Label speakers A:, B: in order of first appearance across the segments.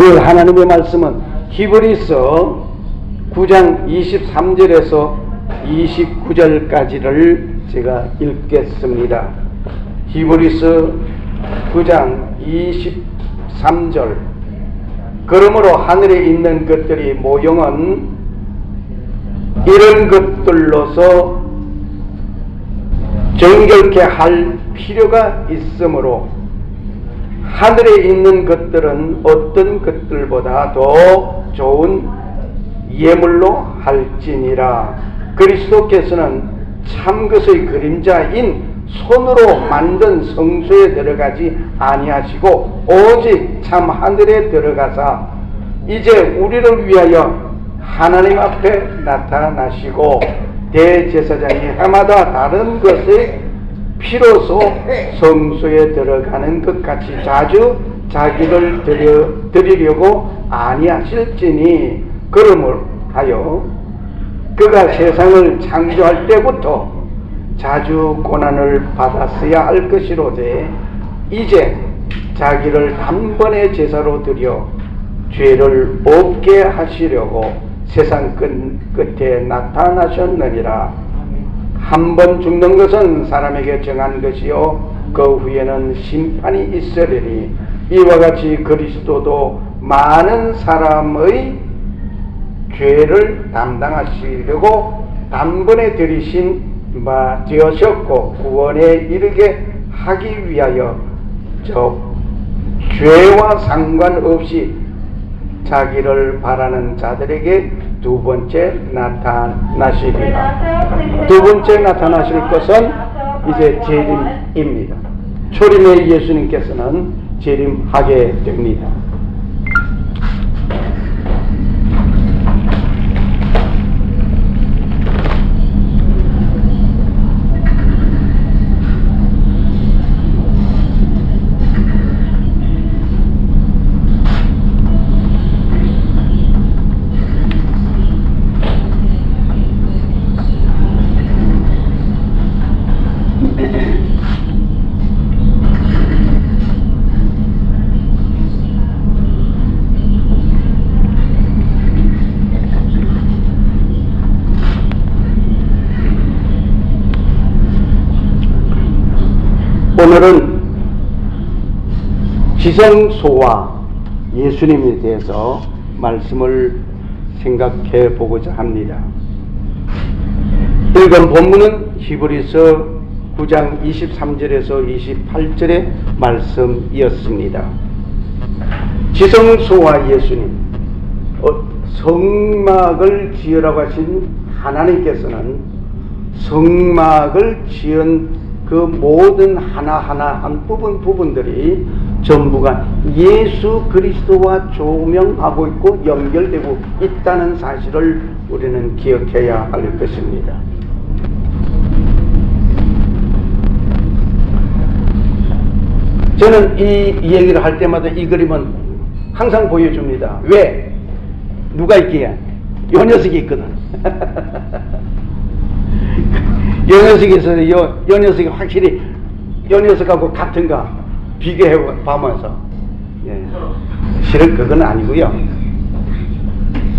A: 오늘 하나님의 말씀은 히브리서 9장 23절에서 29절까지를 제가 읽겠습니다. 히브리서 9장 23절. 그러므로 하늘에 있는 것들이 모형은 이런 것들로서 정결케 할 필요가 있으므로 하늘에 있는 것들은 어떤 것들보다 더 좋은 예물로 할지니라. 그리스도께서는 참 것의 그림자인 손으로 만든 성소에 들어가지 아니하시고 오직 참 하늘에 들어가사 이제 우리를 위하여 하나님 앞에 나타나시고 대제사장이 해마다 다른 것의 피로소 성소에 들어가는 것 같이 자주 자기를 드리려고 아니하실지니 그러므로 하여 그가 세상을 창조할 때부터 자주 고난을 받았어야 할 것이로되 이제 자기를 단번에 제사로 드려 죄를 없게 하시려고 세상 끝에 나타나셨느니라. 한 번 죽는 것은 사람에게 정한 것이요 그 후에는 심판이 있으리니 이와 같이 그리스도도 많은 사람의 죄를 담당하시려고 단번에 들이신 바 되었었고 구원에 이르게 하기 위하여 저 죄와 상관없이 자기를 바라는 자들에게 두 번째 나타나시리라. 두 번째 나타나실 것은 이제 재림입니다. 초림의 예수님께서는 재림하게 됩니다. 오늘은 지성소와 예수님에 대해서 말씀을 생각해 보고자 합니다. 읽은 본문은 히브리서 9장 23절에서 28절의 말씀이었습니다. 지성소와 예수님, 성막을 지으라고 하신 하나님께서는 성막을 지은 그 모든 하나하나 한 부분들이 전부가 예수 그리스도와 조명하고 있고 연결되고 있다는 사실을 우리는 기억해야 할 것입니다. 저는 이 얘기를 할 때마다 이 그림은 항상 보여줍니다. 왜? 누가 있기에? 요 녀석이 있거든. 요 녀석에서 요 녀석이 확실히 요 녀석하고 같은가 비교해 보면서 실은 그건 아니고요.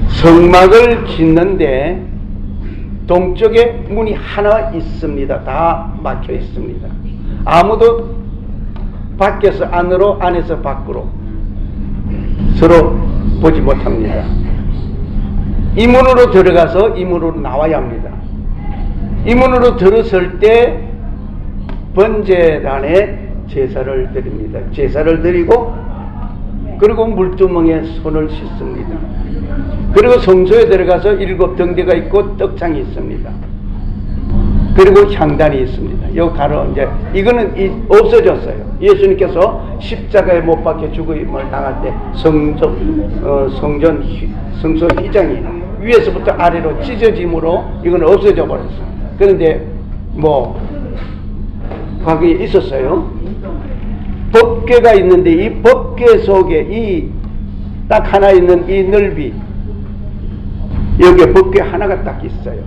A: 성막을 짓는데 동쪽에 문이 하나 있습니다. 다 막혀 있습니다. 아무도 밖에서 안으로 안에서 밖으로 서로 보지 못합니다. 이 문으로 들어가서 이 문으로 나와야 합니다. 이 문으로 들어설 때 번제단에 제사를 드립니다. 제사를 드리고 그리고 물두멍에 손을 씻습니다. 그리고 성소에 들어가서 7 등대가 있고 떡상이 있습니다. 그리고 향단이 있습니다. 요 가로 이제 이거는 없어졌어요. 예수님께서 십자가에 못 박혀 죽음을 당할 때 성소 휘장이 위에서부터 아래로 찢어짐으로 이건 없어져 버렸어요. 그런데 과거에 있었어요. 법궤가 있는데 이 법궤 속에 이 딱 하나 있는 이 넓이 여기에 법궤 하나가 딱 있어요.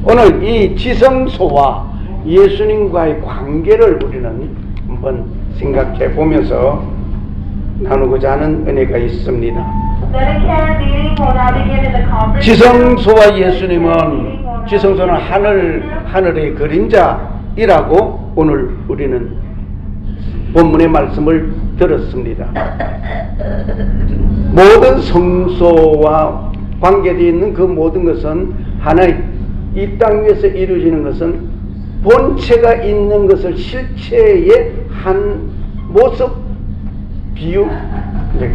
A: 오늘 이 지성소와 예수님과의 관계를 우리는 한번 생각해 보면서 나누고자 하는 은혜가 있습니다.
B: Dedicated meeting will now begin in the conference.
A: 지성소와 예수님은 지성소는 하늘의 그림자이라고 오늘 우리는 본문의 말씀을 들었습니다. 모든 성소와 관계되어 있는 그 모든 것은 하나의 이 땅 위에서 이루어지는 것은 본체가 있는 것을 실체의 한 모습, 비유,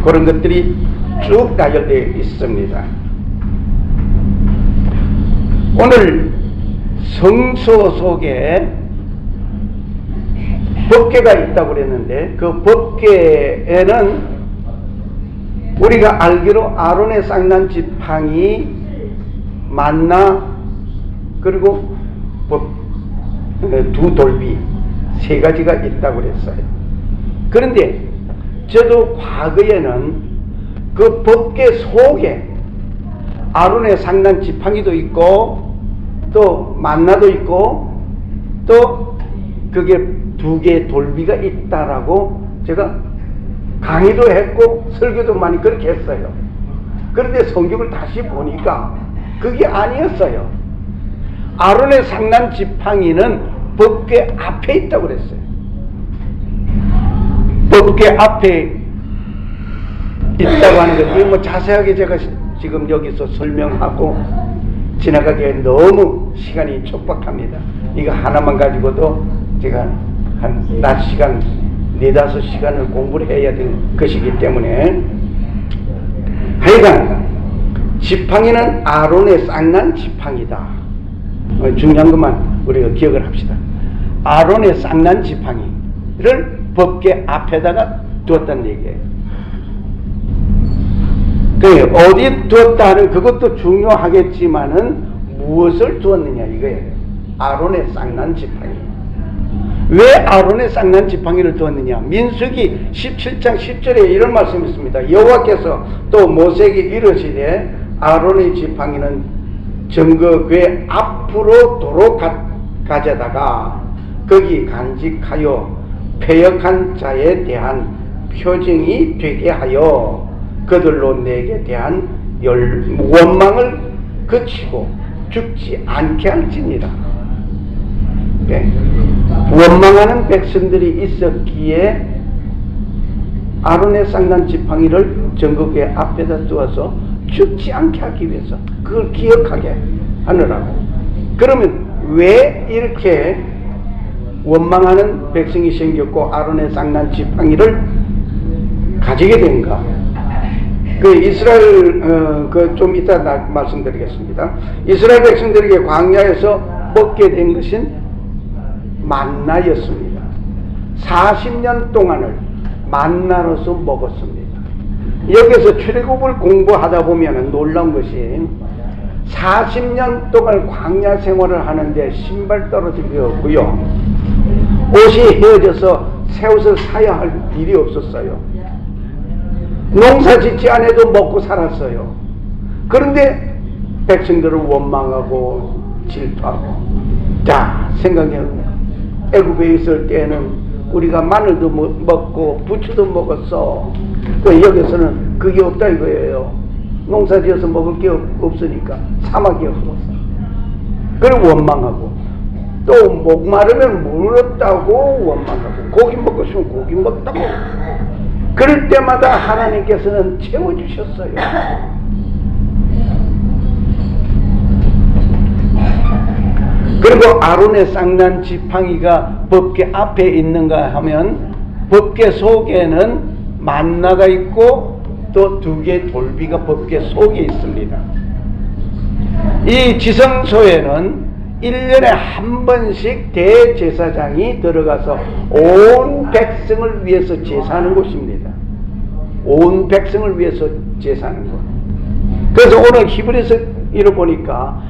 A: 그런 것들이 쭉 나열되어 있습니다. 오늘 성소 속에 법궤가 있다고 그랬는데 그 법궤에는 우리가 알기로 아론의 쌍난 지팡이, 만나, 그리고 두 돌비 세 가지가 있다고 그랬어요. 그런데 저도 과거에는 그 법궤 속에 아론의 쌍난 지팡이도 있고 또 만나도 있고 또 그게 두 개의 돌비가 있다라고 제가 강의도 했고 설교도 많이 그렇게 했어요. 그런데 성경을 다시 보니까 그게 아니었어요. 아론의 쌍난 지팡이는 법궤 앞에 있다고 그랬어요. 법궤 앞에 있다고 하는 것, 이거 뭐 자세하게 제가 지금 여기서 설명하고 지나가기에 너무 시간이 촉박합니다. 이거 하나만 가지고도 제가 한 낮 시간, 4-5시간을 공부를 해야 될 것이기 때문에 하여간 지팡이는 아론의 쌍난 지팡이다. 중요한 것만 우리가 기억을 합시다. 아론의 쌍난 지팡이를 법궤 앞에다가 두었다는 얘기예요. 어디 두었다 하는 그것도 중요하겠지만은 무엇을 두었느냐 이거예요. 아론의 쌍난 지팡이. 왜 아론의 쌍난 지팡이를 두었느냐? 민수기 17장 10절에 이런 말씀이 있습니다. 여호와께서 또 모세에게 이르시되 아론의 지팡이는 정거궤 앞으로 도로 가져다가 거기 간직하여 패역한 자에 대한 표징이 되게 하여 그들로 내게 대한 원망을 그치고 죽지 않게 할지니라. 네. 원망하는 백성들이 있었기에 아론의 쌍난 지팡이를 정거궤 앞에다 두어서 죽지 않게 하기 위해서 그걸 기억하게 하느라고. 그러면 왜 이렇게 원망하는 백성이 생겼고 아론의 쌍난 지팡이를 가지게 된가? 그 이스라엘 좀 이따 말씀드리겠습니다. 이스라엘 백성들에게 광야에서 먹게 된 것은 만나였습니다. 40년 동안을 만나로서 먹었습니다. 여기서 출애굽을 공부하다 보면 놀라운 것이 40년 동안 광야 생활을 하는데 신발 떨어진 게 없고요, 옷이 헤어져서 새 옷을 사야 할 일이 없었어요. 농사 짓지 않아도 먹고 살았어요. 그런데 백성들을 원망하고 질투하고. 자, 생각해보면 애굽에 있을 때는 우리가 마늘도 먹고 부추도 먹었어. 여기서는 그게 없다 이거예요. 농사 지어서 먹을 게 없으니까 사막이 없었어. 그리고 원망하고 또 목마르면 물 없다고 원망하고 고기 먹고 싶으면 고기 먹다고. 그럴 때마다 하나님께서는 채워주셨어요. 그리고 아론의 쌍난 지팡이가 법궤 앞에 있는가 하면 법궤 속에는 만나가 있고 또 2개의 돌비가 법궤 속에 있습니다. 이 지성소에는 1년에 한 번씩 대제사장이 들어가서 온 백성을 위해서 제사하는 곳입니다. 온 백성을 위해서 제사하는 곳. 그래서 오늘 히브리서 이를 보니까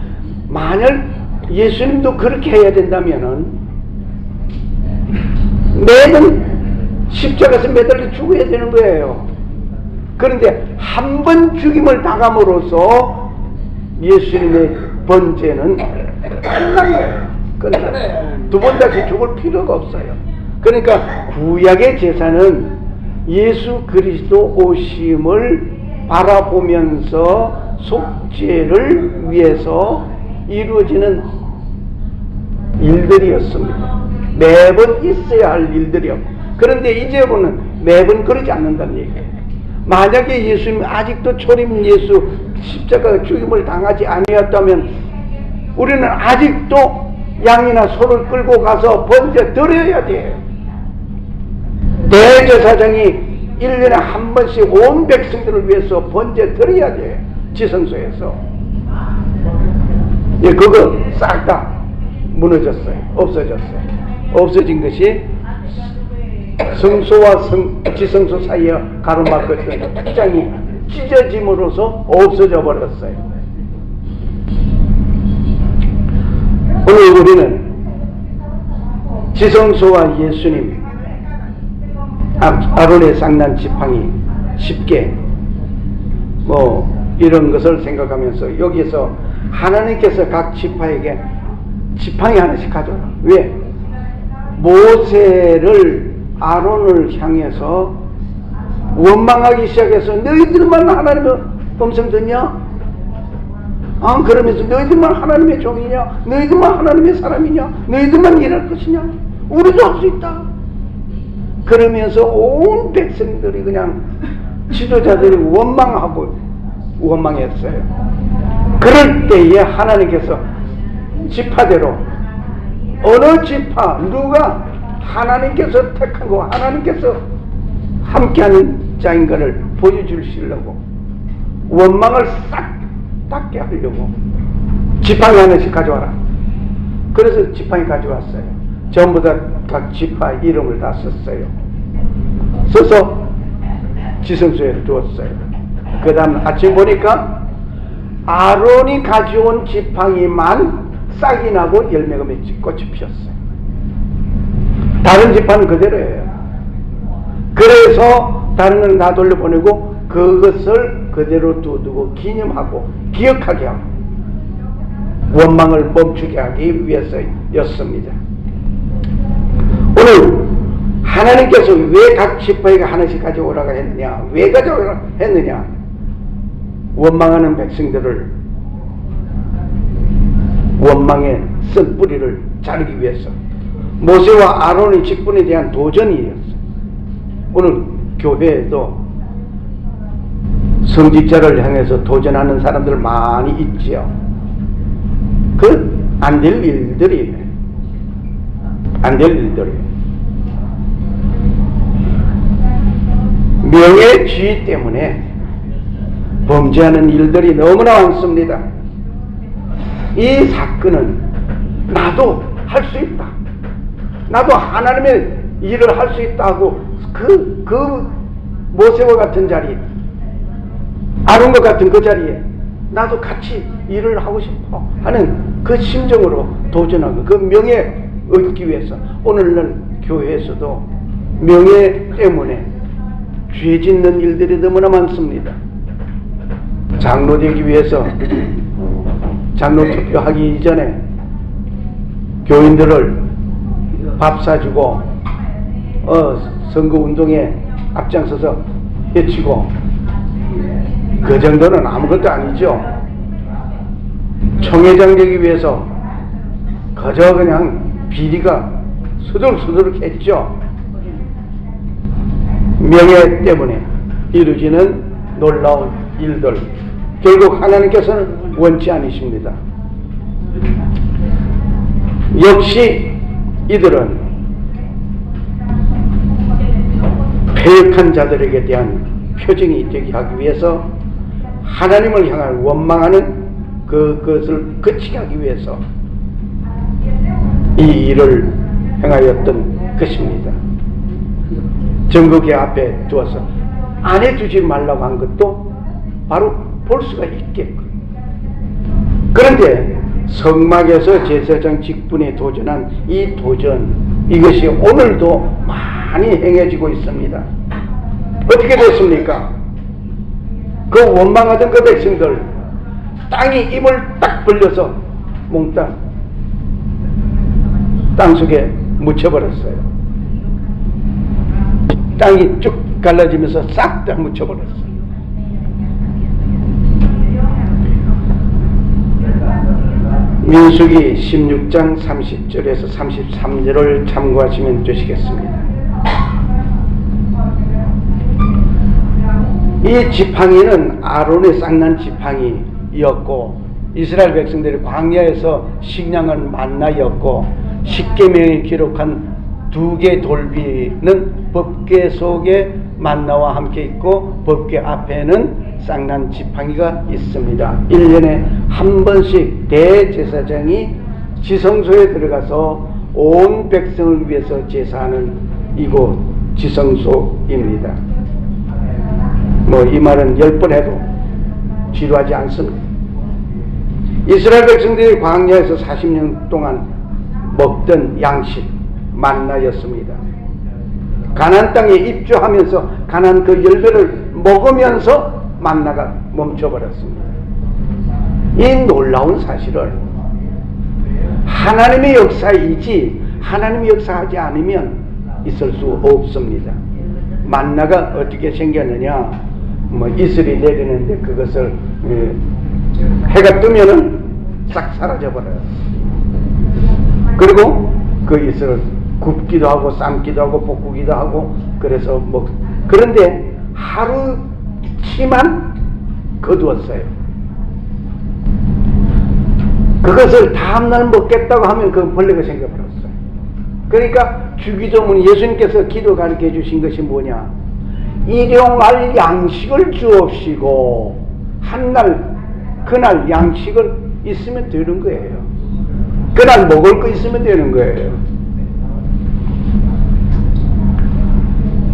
A: 만약 예수님도 그렇게 해야 된다면은 매번 십자가에서 매달려 죽어야 되는 거예요. 그런데 한 번 죽임을 당함으로써 예수님의 번제는 끝난 거예요. 끝난 거예요. 두 번 다시 죽을 필요가 없어요. 그러니까 구약의 제사는 예수 그리스도 오심을 바라보면서 속죄를 위해서 이루어지는 일들이었습니다. 매번 있어야 할 일들이요. 그런데 이제는 매번 그러지 않는다는 얘기예요. 만약에 예수님 아직도 초림 예수 십자가 죽임을 당하지 아니었다면 우리는 아직도 양이나 소를 끌고 가서 번제 드려야 돼요. 대제사장이 1년에 한 번씩 온 백성들을 위해서 번제 드려야 돼요. 지성소에서. 예, 그거 싹 다 무너졌어요. 없어졌어요. 없어진 것이 성소와 지성소 사이에 가로막혔던 탁장이 찢어짐으로써 없어져 버렸어요. 오늘 우리는 지성소와 예수님 아론의 쌍난 지팡이 쉽게 이런 것을 생각하면서 여기에서 하나님께서 각 지파에게 지팡이 하나씩 가져라. 왜? 모세를 아론을 향해서 원망하기 시작해서 너희들만 하나님의 범성되냐? 그러면서 너희들만 하나님의 종이냐? 너희들만 하나님의 사람이냐? 너희들만 일할 것이냐? 우리도 할 수 있다. 그러면서 온 백성들이 그냥 지도자들이 원망했어요. 그럴 때에 하나님께서 지파대로 어느 지파 누가 하나님께서 택하고 하나님께서 함께하는 자인가를 보여주시려고 원망을 싹 닦게 하려고 지팡이 하나씩 가져와라. 그래서 지팡이 가져왔어요. 전부 다 각 지파 이름을 다 썼어요. 써서 지성소에 두었어요. 그 다음 아침 보니까 아론이 가져온 지팡이만 싹이 나고 열매가 맺지 꽃이 피었어요. 다른 지파는 그대로예요. 그래서 다른 건 다 돌려보내고 그것을 그대로 두고 기념하고 기억하게 하고 원망을 멈추게 하기 위해서였습니다. 오늘 하나님께서 왜 각 지파에게 하나씩 가져오라고 했느냐? 왜 가져오라고 했느냐? 원망하는 백성들을 원망의 쓴 뿌리를 자르기 위해서 모세와 아론의 직분에 대한 도전이었어요. 오늘 교회에도 성직자를 향해서 도전하는 사람들 많이 있지요. 안 될 일들이에요. 안 될 일들이에요. 명예주의 때문에 범죄하는 일들이 너무나 많습니다. 이 사건은 나도 할 수 있다. 나도 하나님의 일을 할 수 있다고 그 모세와 같은 자리, 아론과 같은 그 자리에 나도 같이 일을 하고 싶어 하는 그 심정으로 도전하고 그 명예 얻기 위해서 오늘날 교회에서도 명예 때문에 죄 짓는 일들이 너무나 많습니다. 장로 되기 위해서 장로 투표하기 이전에 교인들을 밥 사주고 선거운동에 앞장서서 해치고 그 정도는 아무것도 아니죠. 총회장 되기 위해서 그저 그냥 비리가 수두룩수두룩 했죠. 명예 때문에 이루어지는 놀라운 일들, 결국 하나님께서는 원치 않으십니다. 역시 이들은 패역한 자들에게 대한 표징이 되게 하기 위해서 하나님을 향한 원망하는 그것을 그치게 하기 위해서 이 일을 행하였던 것입니다. 정거기 앞에 두어서 안 해주지 말라고 한 것도 바로 볼 수가 있겠고, 그런데 성막에서 제사장 직분에 도전한 이 도전, 이것이 오늘도 많이 행해지고 있습니다. 어떻게 됐습니까? 그 원망하던 그 백성들, 땅이 입을 딱 벌려서 몽땅 땅속에 묻혀버렸어요. 땅이 쭉 갈라지면서 싹 다 묻혀버렸어요. 민수기 16장 30절에서 33절을 참고하시면 되시겠습니다. 이 지팡이는 아론의 쌍난 지팡이였고 이스라엘 백성들이 광야에서 식량은 만나였고 십계명에 기록한 2개 돌비는 법궤 속에 만나와 함께 있고 법궤 앞에는 쌍난 지팡이가 있습니다. 1년에 한 번씩 대제사장이 지성소에 들어가서 온 백성을 위해서 제사하는 이곳 지성소입니다. 이 말은 10번 해도 지루하지 않습니다. 이스라엘 백성들이 광야에서 40년 동안 먹던 양식 만나였습니다. 가나안 땅에 입주하면서 가나안 그 열매를 먹으면서 만나가 멈춰버렸습니다. 이 놀라운 사실을 하나님의 역사이지 하나님이 역사하지 않으면 있을 수 없습니다. 만나가 어떻게 생겼느냐, 이슬이 내리는데 그것을 해가 뜨면은 싹 사라져버려요. 그리고 그 이슬을 굽기도 하고 삶기도 하고 볶기도 하고 그래서 그런데 하루치만 거두었어요. 그것을 다음날 먹겠다고 하면 그 벌레가 생겨버렸어요. 그러니까 주기도문 예수님께서 기도 가르쳐 주신 것이 뭐냐, 일용할 양식을 주옵시고 한날 그날 양식을 있으면 되는 거예요. 그날 먹을 거 있으면 되는 거예요.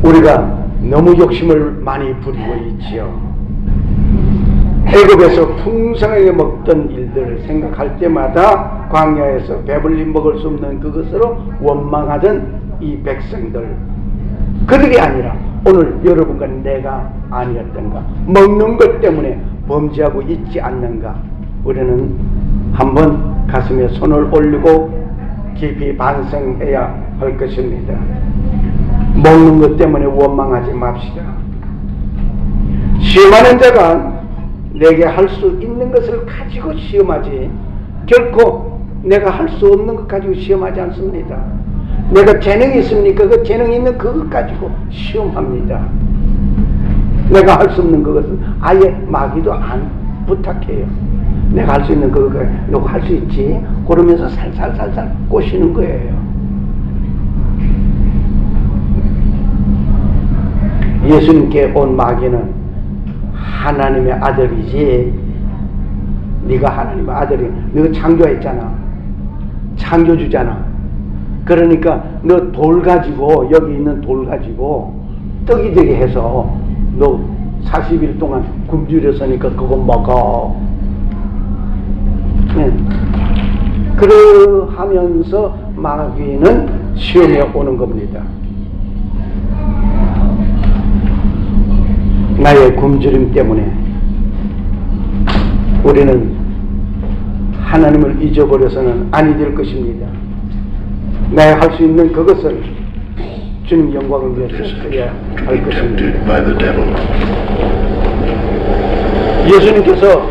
A: 우리가 너무 욕심을 많이 부리고 있지요. 애굽에서 풍성하게 먹던 일들을 생각할 때마다 광야에서 배불리 먹을 수 없는 그것으로 원망하던 이 백성들, 그들이 아니라 오늘 여러분과 내가 아니었던가, 먹는 것 때문에 범죄하고 있지 않는가, 우리는 한번 가슴에 손을 올리고 깊이 반성해야 할 것입니다. 먹는 것 때문에 원망하지 맙시다. 시험하는 자가 내게 할 수 있는 것을 가지고 시험하지 결코 내가 할 수 없는 것 가지고 시험하지 않습니다. 내가 재능이 있습니까? 그 재능 있는 그것 가지고 시험합니다. 내가 할 수 없는 그것은 아예 마귀도 안 부탁해요. 내가 할 수 있는 그거 너가 할 수 있지? 그러면서 살살살살 꼬시는 거예요. 예수님께 온 마귀는 하나님의 아들이지, 네가 하나님의 아들이, 너가 창조했잖아, 창조주잖아. 그러니까 너 돌 가지고, 여기 있는 돌 가지고 떡이 되게 해서 너 40일 동안 굶주렸으니까 그거 먹어. 그러하면서 마귀는 시험에 오는 겁니다. 나의 굶주림 때문에 우리는 하나님을 잊어버려서는 아니 될 것입니다. 내가 할 수 있는 그것을 주님 영광을 위해서 해야 할 것입니다. 예수님께서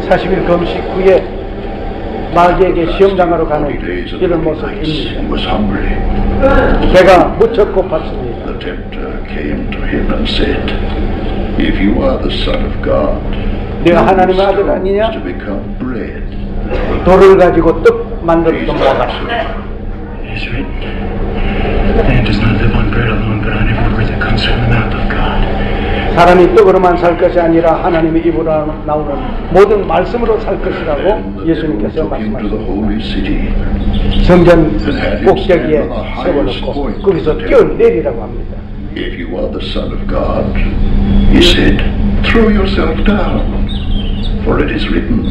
A: 40일 금식 후에 마귀에게 시험당하러 가는 이런 모습입니다. 배가 무척 고팠습니다.
C: The tempter came to him and said, If you are the Son of God,
A: 내가 하나님의 아들 아니냐?
C: to become bread.
A: 돌을 가지고 떡 만들어서 먹어라.
D: It is written, man does not live on bread alone, but on every word that comes from the mouth of God.
A: 사람이 떡으로만 살 것이 아니라 하나님의 입으로 나오는 모든 말씀으로 살 것이라고 예수님께서 말씀하셨습니다. 성전 꼭대기에 세워놓고 거기서 뛰어내리라고 합니다.
C: If you are the Son of God, he said, throw yourself down. For it is written,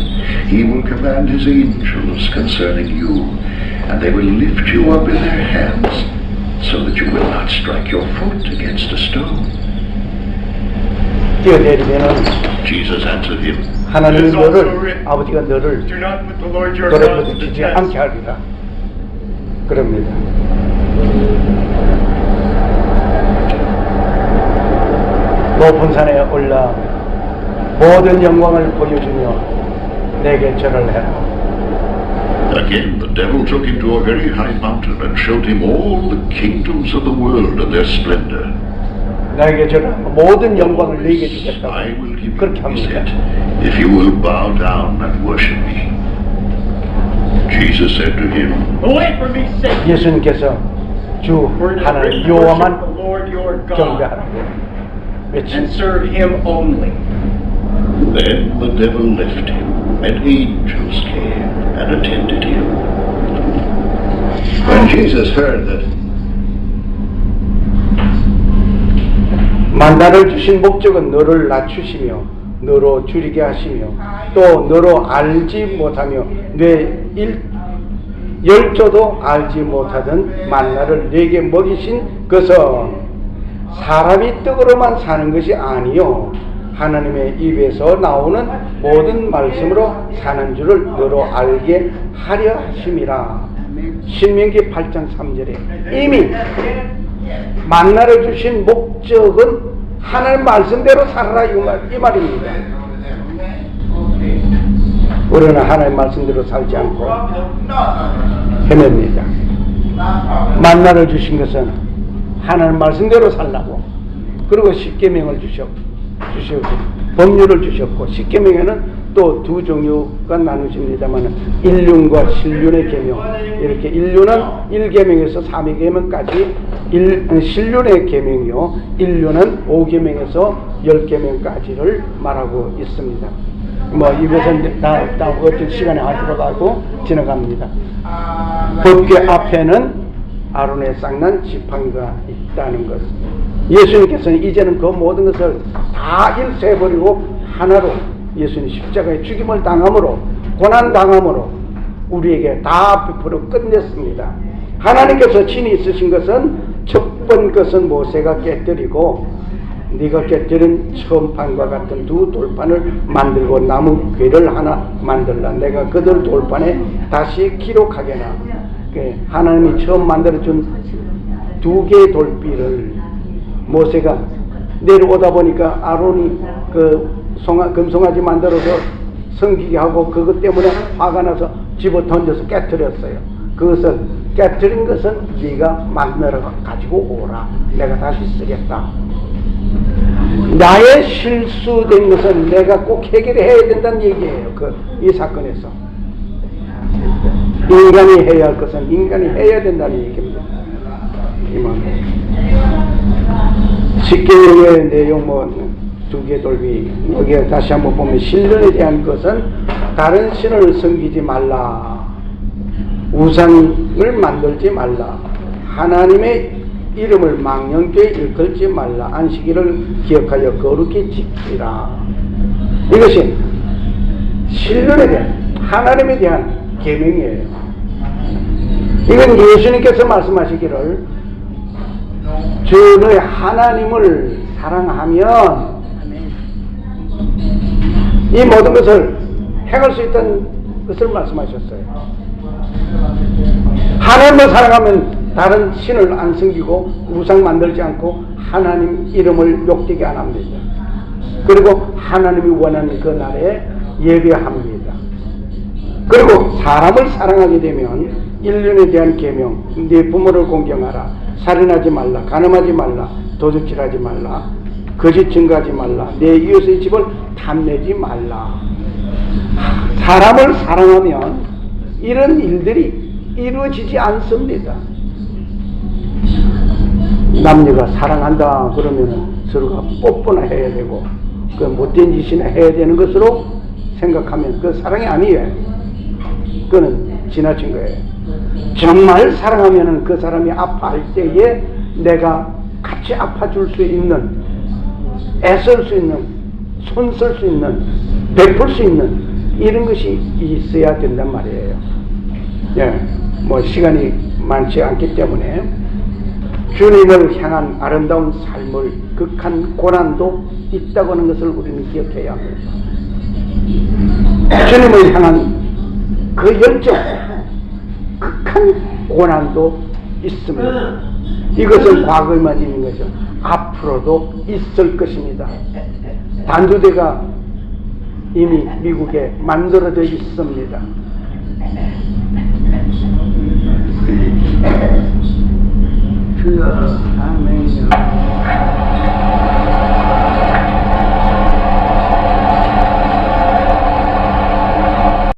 C: he will command his angels concerning you, and they will lift you up in their hands, so that you will not strike your foot against a stone.
A: 뛰어내리면은
C: Jesus answered him,
A: 하나님이 너를, 아버지가 너를 돌에 부딪히지 않게 하리라. 그럽니다. 높은 산에 올라 모든 영광을 보여주며 내게 절을 해라.
C: Again, the devil took him to a very high mountain and showed him all the kingdoms of the world and their splendor.
A: 나에게 절하라. 모든 영광을 내게 주겠다고
C: I will give
A: 그렇게
C: you, he
A: 합니다.
C: said, if you will bow down and worship me. Jesus said to him,
E: Away from me, Satan!
A: 예수님께서 주
E: For it is
A: 하나님
E: written, worship
A: 여호와만
E: the Lord your God
A: 경배하라고
E: and
A: 외칩니다.
E: serve him only.
C: Then the devil left him, and angels came and attended him. When Jesus heard that
A: 만나를 주신 목적은 너를 낮추시며 너로 줄이게 하시며 또 너로 알지 못하며 내 열조도 알지 못하던 만나를 내게 먹이신 것은 사람이 떡으로만 사는 것이 아니요 하나님의 입에서 나오는 모든 말씀으로 사는 줄을 너로 알게 하려 하심이라. 신명기 8장 3절에 이미 만나를 주신 목적은 하나님 말씀대로 살아라 이 말입니다. 우리는 하나님 말씀대로 살지 않고 헤맵니다. 만나를 주신 것은 하나님 말씀대로 살라고. 그리고 십계명을 주셨고 법률을 주셨고 십계명에는 또 두 종류가 나누십니다만 일륜과 신륜의 계명, 이렇게 일륜은 1계명에서 3의 계명까지 신륜의 계명이요 일륜은 5계명에서 10계명까지를 말하고 있습니다. 뭐 이것은 다 어떤 시간에 하도록 하고 지나갑니다. 법궤 앞에는 아론의 쌍난 지팡이가 있다는 것. 예수님께서는 이제는 그 모든 것을 다 일세해버리고 하나로 예수님 십자가에 죽임을 당함으로 고난당함으로 우리에게 다 베풀어 끝냈습니다. 하나님께서 친히 있으신 것은 첫 번 것은 모세가 깨뜨리고 네가 깨뜨린 처음판과 같은 두 돌판을 만들고 나무 궤를 하나 만들라. 내가 그들 돌판에 다시 기록하게나. 하나님이 처음 만들어준 두 개의 돌비를 모세가 내려오다 보니까 아론이 금송아지 만들어서 섬기게 하고 그것 때문에 화가 나서 집어 던져서 깨뜨렸어요. 그것을 깨뜨린 것은 네가 만들어 가지고 오라. 내가 다시 쓰겠다. 나의 실수된 것은 내가 꼭 해결해야 된다는 얘기예요. 이 사건에서 인간이 해야 할 것은 인간이 해야 된다는 얘기입니다. 십계명의 내용 두 개 돌비 여기에 다시 한번 보면 신론에 대한 것은 다른 신을 섬기지 말라, 우상을 만들지 말라, 하나님의 이름을 망령되이 일컬지 말라, 안식일을 기억하여 거룩히 지키라. 이것이 신론에 대한 하나님에 대한 계명이에요. 이건 예수님께서 말씀하시기를 주 너의 하나님을 사랑하면 이 모든 것을 행할 수 있다는 것을 말씀하셨어요. 하나님을 사랑하면 다른 신을 안 섬기고 우상 만들지 않고 하나님 이름을 욕되게 안 합니다. 그리고 하나님이 원하는 그 날에 예배합니다. 그리고 사람을 사랑하게 되면 인륜에 대한 계명, 네 부모를 공경하라, 살인하지 말라, 간음하지 말라, 도둑질하지 말라, 거짓 증거하지 말라, 내 이웃의 집을 탐내지 말라. 사람을 사랑하면 이런 일들이 이루어지지 않습니다. 남녀가 사랑한다 그러면 서로가 뽀뽀나 해야 되고 그 못된 짓이나 해야 되는 것으로 생각하면 그 사랑이 아니에요. 그거는 지나친 거예요. 정말 사랑하면 그 사람이 아파할 때에 내가 같이 아파줄 수 있는, 애쓸 수 있는, 손쓸 수 있는, 베풀 수 있는 이런 것이 있어야 된단 말이에요. 예, 뭐 시간이 많지 않기 때문에 주님을 향한 아름다운 삶을 극한 고난도 있다고 하는 것을 우리는 기억해야 합니다. 주님을 향한 그 열정, 극한 고난도 있습니다. 이것은 과거에만 있는 것이죠. 앞으로도 있을 것입니다. 단두대가 이미 미국에 만들어져 있습니다. 주여, 아멘.